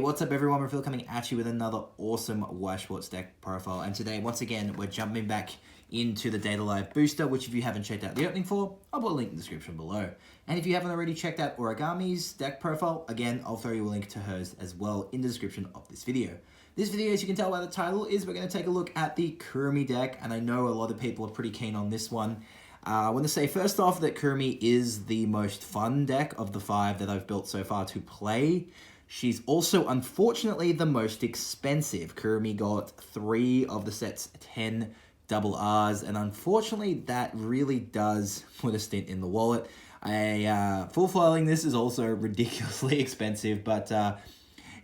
What's up everyone, Phil coming at you with another awesome Weiss Schwarz deck profile, and today once again we're jumping back into the Data Live booster, which if you haven't checked out the opening for, I'll put a link in the description below. And if you haven't already checked out Origami's deck profile, again I'll throw you a link to hers as well in the description of this video. This video, as you can tell by the title, is we're going to take a look at the Kurumi deck, and I know a lot of people are pretty keen on this one. I want to say first off that Kurumi is the most fun deck of the 5 that I've built so far to play. She's also, unfortunately, the most expensive. Kurumi got 3 of the set's 10 double Rs, and unfortunately, that really does put a stint in the wallet. Full foiling this is also ridiculously expensive, but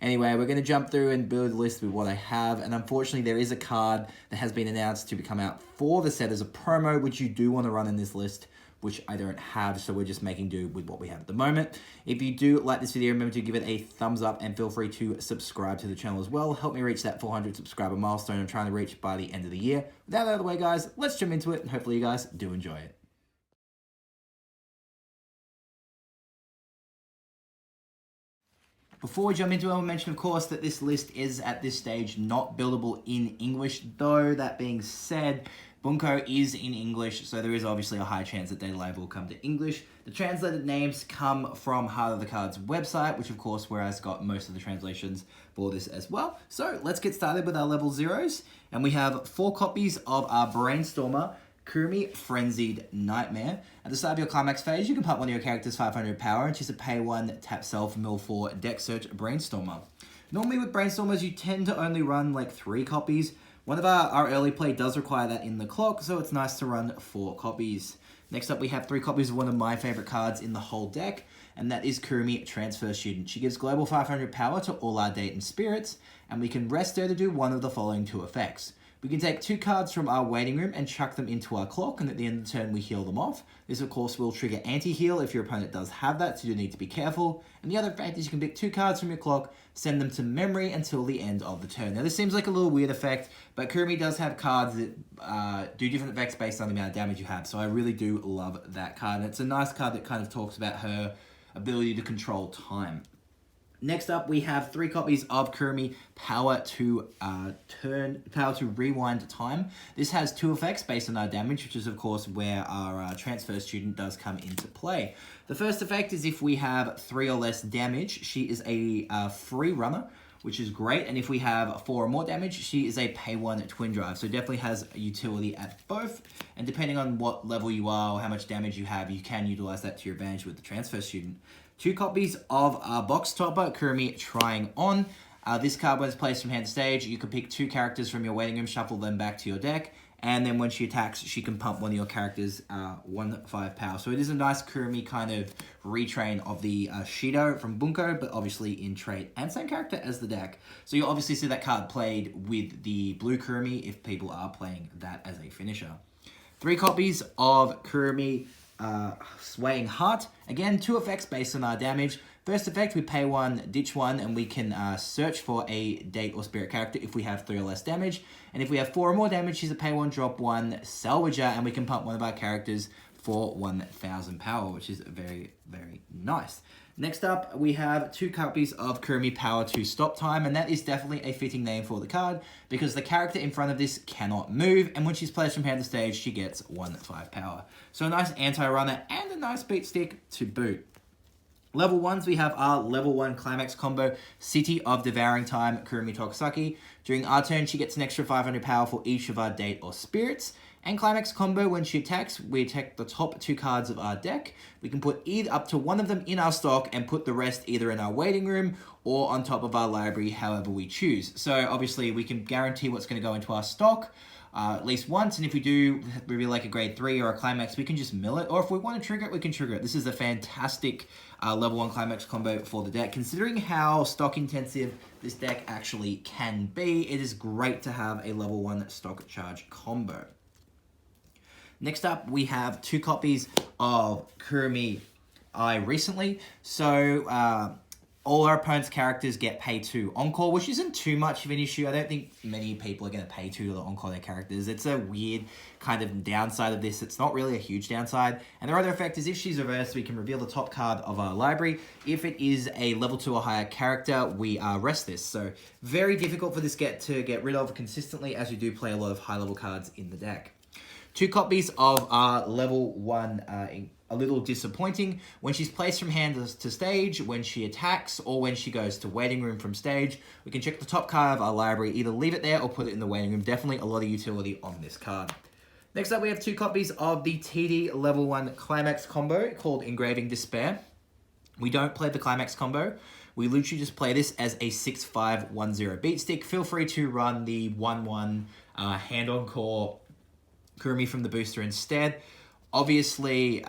anyway, we're going to jump through and build a list with what I have, and unfortunately, there is a card that has been announced to come out for the set as a promo, which you do want to run in this list, which I don't have, so we're just making do with what we have at the moment. If you do like this video, remember to give it a thumbs up and feel free to subscribe to the channel as well. Help me reach that 400 subscriber milestone I'm trying to reach by the end of the year. With that out of the way, guys, let's jump into it, and hopefully you guys do enjoy it. Before we jump into it, I'll mention, of course, that this list is at this stage not buildable in English, though that being said, Bunko is in English, so there is obviously a high chance that Data Live will come to English. The translated names come from Heart of the Cards website, which of course where I've got most of the translations for this as well. So let's get started with our level 0s, and we have 4 copies of our Brainstormer, Kurumi Frenzied Nightmare. At the start of your climax phase, you can pump one of your characters 500 power and choose a pay 1, tap self, mill 4, deck search Brainstormer. Normally with Brainstormers, you tend to only run like 3 copies. One of our early play does require that in the clock, so it's nice to run 4 copies. Next up, we have 3 copies of one of my favorite cards in the whole deck, and that is Kurumi Transfer Student. She gives global 500 power to all our date and spirits, and we can rest her to do one of the following 2 effects. We can take 2 cards from our waiting room and chuck them into our clock, and at the end of the turn we heal them off. This of course will trigger anti-heal if your opponent does have that, so you need to be careful. And the other effect is you can pick 2 cards from your clock, send them to memory until the end of the turn. Now this seems like a little weird effect, but Kurumi does have cards that do different effects based on the amount of damage you have, so I really do love that card. And it's a nice card that kind of talks about her ability to control time. Next up, we have 3 copies of Kurumi Power to Rewind Time. This has 2 effects based on our damage, which is of course where our Transfer Student does come into play. The first effect is if we have 3 or less damage, she is a free runner, which is great. And if we have 4 or more damage, she is a pay 1 twin drive. So it definitely has utility at both. And depending on what level you are or how much damage you have, you can utilize that to your advantage with the Transfer Student. 2 copies of our Box Topper, Kurumi Trying On. This card, when it's placed from hand to stage, you can pick 2 characters from your waiting room, shuffle them back to your deck, and then when she attacks, she can pump one of your characters 1/5 power. So it is a nice Kurumi kind of retrain of the Shido from Bunko, but obviously in trait and same character as the deck. So you'll obviously see that card played with the blue Kurumi if people are playing that as a finisher. 3 copies of Kurumi Swaying Heart. Again, 2 effects based on our damage. First effect, we pay 1, ditch 1, and we can search for a date or spirit character if we have 3 or less damage. And if we have 4 or more damage, she's a pay 1, drop 1 salvager, and we can pump one of our characters for 1000 power, which is very, very nice. Next up, we have 2 copies of Kurumi Power to Stop Time, and that is definitely a fitting name for the card because the character in front of this cannot move, and when she's placed from hand to stage, she gets 1/5 power. So a nice anti-runner and a nice beat stick to boot. Level 1s, we have our level 1 climax combo, City of Devouring Time, Kurumi Tokisaki. During our turn, she gets an extra 500 power for each of our date or spirits. And climax combo, when she attacks, we attack the top 2 cards of our deck. We can put either up to 1 of them in our stock and put the rest either in our waiting room or on top of our library, however we choose. So obviously we can guarantee what's going to go into our stock at least once, and if we do reveal like a grade 3 or a climax, we can just mill it, or if we want to trigger it, we can trigger it. This is a fantastic level 1 climax combo for the deck. Considering how stock intensive this deck actually can be, it is great to have a level 1 stock charge combo. Next up, we have 2 copies of Kurumi I Recently. So all our opponent's characters get pay 2 encore, which isn't too much of an issue. I don't think many people are going to pay 2 to encore their characters. It's a weird kind of downside of this. It's not really a huge downside. And their other effect is if she's reversed, we can reveal the top card of our library. If it is a level 2 or higher character, we rest this. So very difficult for this to get rid of consistently, as we do play a lot of high level cards in the deck. 2 copies of our level 1 a little disappointing. When she's placed from hand to stage, when she attacks, or when she goes to waiting room from stage, we can check the top card of our library, either leave it there or put it in the waiting room. Definitely a lot of utility on this card. Next up, we have 2 copies of the TD level 1 Climax combo called Engraving Despair. We don't play the Climax combo. We literally just play this as a 6-5-1-0 beat stick. Feel free to run the 1-1 hand on core Kurumi from the booster instead. Obviously,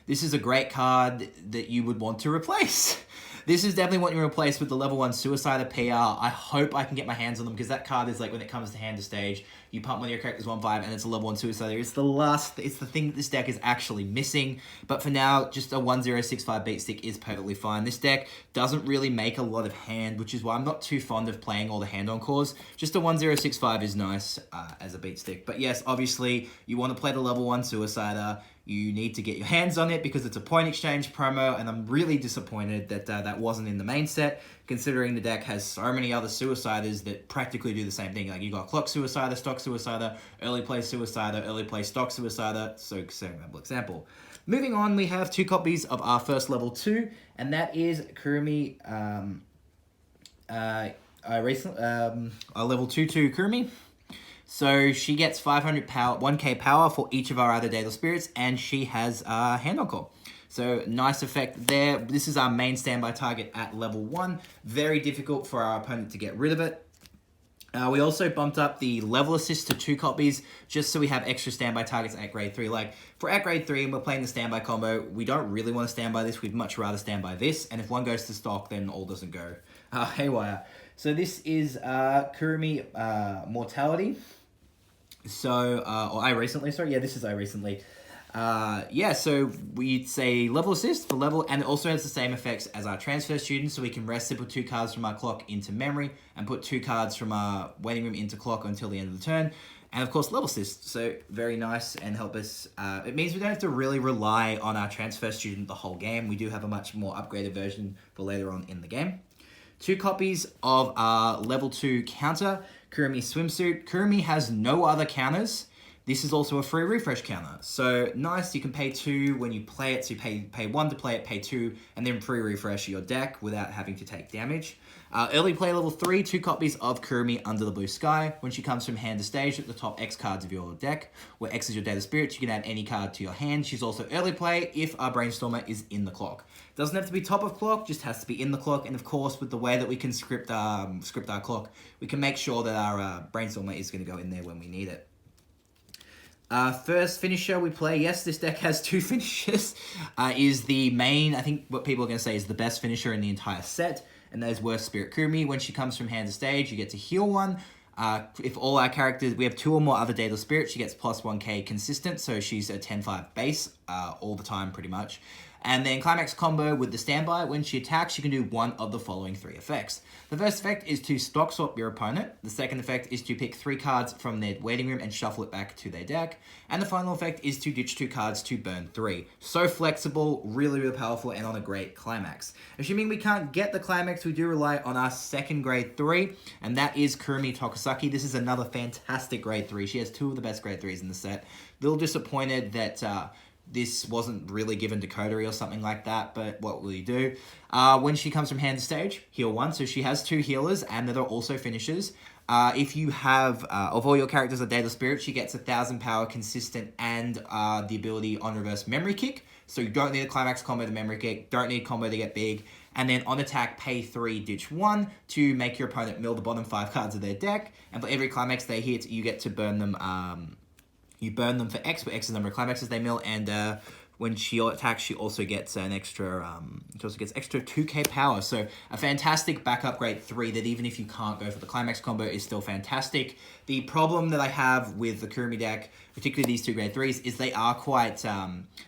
this is a great card that you would want to replace. This is definitely what you replace with the level 1 Suicider PR. I hope I can get my hands on them, because that card is like, when it comes to hand to stage, you pump one of your characters 1-5 and it's a level 1 Suicider. It's the thing that this deck is actually missing. But for now, just a 1-0-6-5 beat stick is perfectly fine. This deck doesn't really make a lot of hand, which is why I'm not too fond of playing all the hand encores. Just a 1-0-6-5 is nice as a beat stick. But yes, obviously, you want to play the level 1 Suicider. You need to get your hands on it because it's a point exchange promo, and I'm really disappointed that that wasn't in the main set, considering the deck has so many other Suiciders that practically do the same thing. Like, you got Clock Suicider, Stock Suicider, Early Play Suicider, Early Play Stock Suicider, so example. Moving on, we have 2 copies of our first level 2, and that is Kurumi, our level 2-2 Kurumi. So she gets 500 power, 1k power for each of our other Daedal Spirits, and she has hand on call. So nice effect there. This is our main standby target at level 1. Very difficult for our opponent to get rid of it. We also bumped up the level assist to 2 copies, just so we have extra standby targets at grade 3. Like, for at grade 3 and we're playing the standby combo, we don't really want to standby this. We'd much rather standby this. And if one goes to stock, then all doesn't go haywire. So this is Kurumi Mortality. So, or I recently, sorry, yeah, this is I recently. Yeah, so we'd say level assist for level, and it also has the same effects as our transfer student, so we can rest it, put 2 cards from our clock into memory, and put 2 cards from our waiting room into clock until the end of the turn. And of course, level assist, so very nice and help us. It means we don't have to really rely on our transfer student the whole game. We do have a much more upgraded version for later on in the game. 2 copies of our level 2 counter, Kurumi Swimsuit. Kurumi has no other counters. This is also a free refresh counter. So nice, you can pay 2 when you play it. So you pay 1 to play it, pay 2, and then free refresh your deck without having to take damage. Early play level 3, 2 copies of Kurumi Under the Blue Sky. When she comes from hand to stage, at the top X cards of your deck, where X is your Data Spirit, you can add any card to your hand. She's also early play if our Brainstormer is in the clock. Doesn't have to be top of clock, just has to be in the clock. And of course, with the way that we can script our clock, we can make sure that our Brainstormer is going to go in there when we need it. First finisher we play, yes, this deck has 2 finishers, is the main, I think what people are going to say is the best finisher in the entire set, and that is Worst Spirit Kurumi. When she comes from hand to stage, you get to heal 1. If all our characters, we have 2 or more other Daedal Spirits, she gets plus 1k consistent, so she's a 10-5 base all the time pretty much. And then Climax combo with the standby, when she attacks, she can do one of the following 3 effects. The first effect is to stock swap your opponent. The second effect is to pick 3 cards from their waiting room and shuffle it back to their deck. And the final effect is to ditch 2 cards to burn 3. So flexible, really, really powerful, and on a great climax. Assuming we can't get the climax, we do rely on our second grade 3, and that is Kurumi Tokisaki. This is another fantastic grade 3. She has 2 of the best grade 3s in the set. Little disappointed that this wasn't really given to Kotori or something like that, but what will you do? When she comes from hand to stage, heal 1, so she has 2 healers, and that are also finishers. If you have, of all your characters are Data Spirit, she gets 1,000 power consistent and the ability on reverse memory kick. So you don't need a climax combo to memory kick, don't need combo to get big. And then on attack, pay 3, ditch 1 to make your opponent mill the bottom 5 cards of their deck. And for every climax they hit, you get to burn them. You burn them for X, where X is the number of climaxes they mill, and when she attacks, she also gets an extra, she also gets extra 2k power. So a fantastic backup grade 3 that even if you can't go for the climax combo is still fantastic. The problem that I have with the Kurumi deck, particularly these two grade 3s, is they are quite,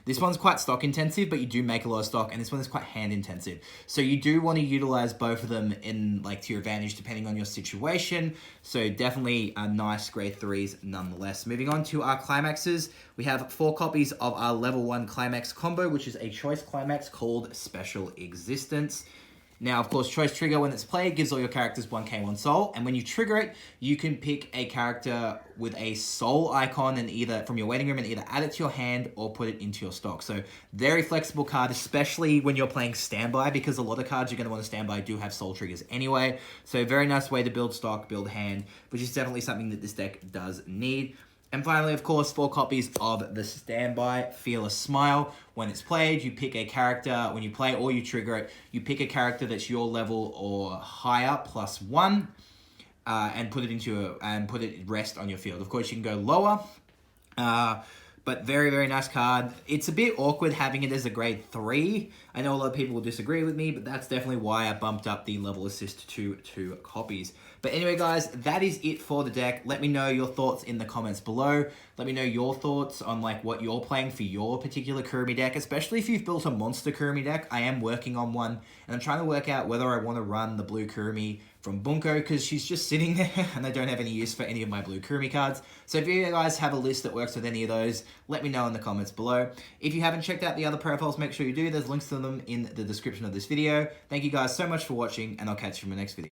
this one's quite stock intensive, but you do make a lot of stock, and this one is quite hand intensive. So you do want to utilize both of them in, like, to your advantage, depending on your situation. So definitely nice grade 3s nonetheless. Moving on to our climaxes, we have 4 copies of our level 1 climax combo, which is a choice climax called Special Existence. Now, of course, choice trigger when it's played gives all your characters 1k, 1 soul, and when you trigger it, you can pick a character with a soul icon and either from your waiting room and either add it to your hand or put it into your stock. So very flexible card, especially when you're playing standby, because a lot of cards you're going to want to standby do have soul triggers anyway. So very nice way to build stock, build hand, which is definitely something that this deck does need. And finally, of course, 4 copies of the standby Feel a Smile. When it's played, you pick a character. When you play or you trigger it, you pick a character that's your level or higher +1, and put it rest on your field. Of course, you can go lower, but very, very nice card. It's a bit awkward having it as a grade 3. I know a lot of people will disagree with me, but that's definitely why I bumped up the level assist to 2 copies. But anyway, guys, that is it for the deck. Let me know your thoughts in the comments below. Let me know your thoughts on like what you're playing for your particular Kurumi deck, especially if you've built a monster Kurumi deck. I am working on one, and I'm trying to work out whether I want to run the blue Kurumi from Bunko, because she's just sitting there and I don't have any use for any of my blue Kurumi cards. So if you guys have a list that works with any of those, let me know in the comments below. If you haven't checked out the other profiles, make sure you do. There's links to them in the description of this video. Thank you guys so much for watching, and I'll catch you in the next video.